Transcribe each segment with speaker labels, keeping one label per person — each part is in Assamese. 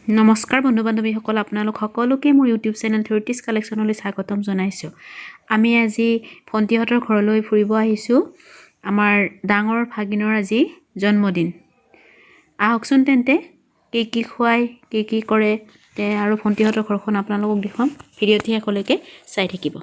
Speaker 1: নমস্কাৰ বন্ধু বান্ধৱীসকল, আপোনালোক সকলোকে মোৰ ইউটিউব চেনেল 30s কালেকশ্যনলৈ স্বাগতম জনাইছোঁ। আমি আজি ভণ্টিহঁতৰ ঘৰলৈ ফুৰিব আহিছোঁ। আমাৰ ডাঙৰ ভাগিনৰ আজি জন্মদিন। আহকচোন তেন্তে কি খুৱাই কি কৰে আৰু ভণ্টিহঁতৰ ঘৰখন আপোনালোকক দেখুৱাম। ভিডিঅ'টি শেষলৈকে চাই থাকিব।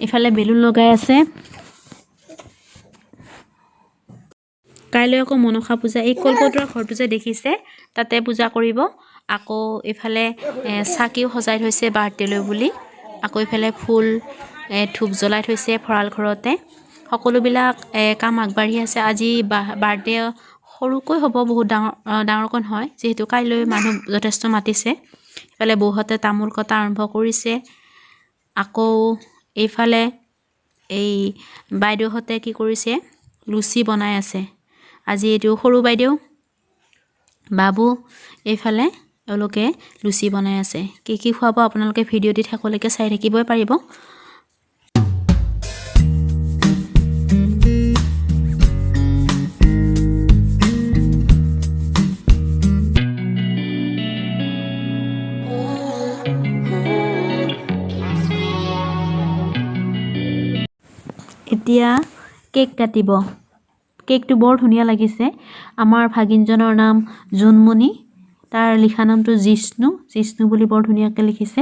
Speaker 1: ইফালে বেলুন লগাই আছে। কাইলৈ আকৌ মনসা পূজা, এই কলপতৰা ঘৰটো যে দেখিছে তাতে পূজা কৰিব। আকৌ ইফালে চাকিও সজাই থৈছে বাৰ্থডেলৈ বুলি। আকৌ ইফালে ফুল ধূপ জ্বলাই থৈছে ভঁৰাল ঘৰতে। সকলোবিলাক কাম আগবাঢ়ি আছে। আজি বাৰ্থডে সৰুকৈ হ'ব, বহুত ডাঙৰকৈ হয়, যিহেতু কাইলৈ মানুহ যথেষ্ট মাতিছে। ইফালে বৌহঁতে তামোল কটা আৰম্ভ কৰিছে। আকৌ এইফালে এই বাইদেউহঁতে কি কৰিছে, লুচি বনাই আছে। আজি এইটো সৰু বাইদেউ বাবু, এইফালে এওঁলোকে লুচি বনাই আছে। কি খুৱাব আপোনালোকে ভিডিঅ'টি শেষলৈকে চাই থাকিবই পাৰিব। এতিয়া কেক কাটিব। কেকটো বৰ ধুনীয়া লাগিছে। আমাৰ ভাগিনজনৰ নাম জোনমণি, তাৰ লিখা নামটো জিষ্ণু বুলি বৰ ধুনীয়াকৈ লিখিছে।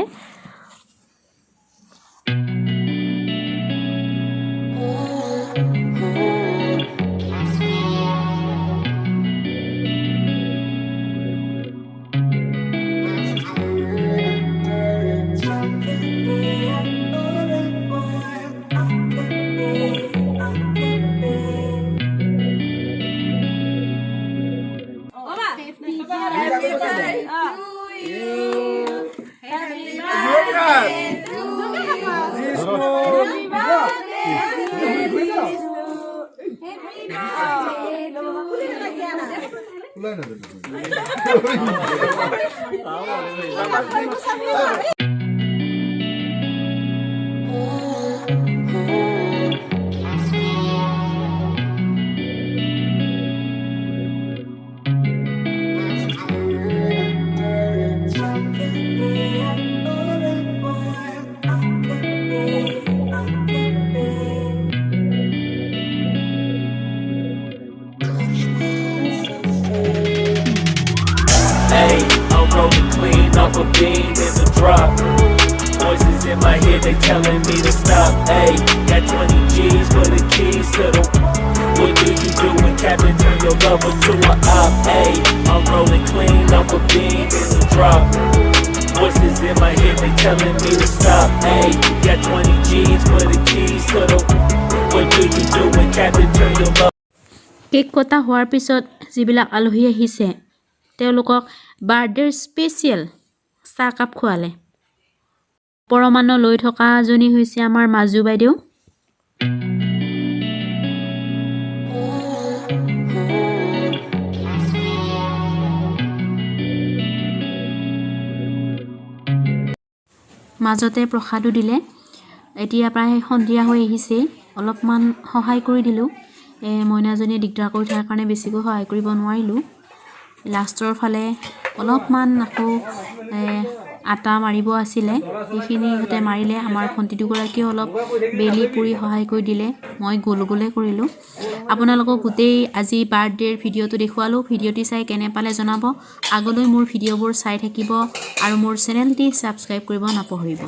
Speaker 2: I'm rolling clean off a beam in the drop. Voices in my head, they telling me to stop. Hey, got 20 G's for the keys to the. What do you do when Captain turn your lover to a op? Hey, I'm rolling clean off a beam in the drop. Voices in my head, they telling me to stop. Hey, got 20 G's for the keys to the. What do you do when Captain turn your lover?
Speaker 1: Cake কটা হোৱাৰ পিছত যিবিলাক আলহী আহিছে তেওঁলোকক বাৰ্থডেৰ স্পেচিয়েল চাহকাপ খোৱালে। পৰমান্ন লৈ থকা জনী হৈছে আমাৰ মাজু বাইদেউ। মাজতে প্ৰসাদো দিলে। এতিয়া প্ৰায় সন্ধিয়া হৈ আহিছে, অলপমান সহায় কৰি দিলোঁ। মইনাজনীয়ে দিগদাৰ কৰি থকাৰ কাৰণে বেছিকৈ সহায় কৰিব নোৱাৰিলোঁ। লাষ্টৰ ফালে অলপমান আকৌ আটা মাৰিব আছিলে, সেইখিনি সিহঁতে মাৰিলে। আমাৰ ভণ্টি দুগৰাকীয়েও অলপ বেলি পুৰি সহায় কৰি দিলে। মই গোল কৰিলোঁ। আপোনালোকক গোটেই আজি বাৰ্থডেৰ ভিডিঅ'টো দেখুৱালোঁ। ভিডিঅ'টি চাই কেনে পালে জনাব। আগলৈ মোৰ ভিডিঅ'বোৰ চাই থাকিব আৰু মোৰ চেনেলটি ছাবস্ক্ৰাইব কৰিব নাপাহৰিব।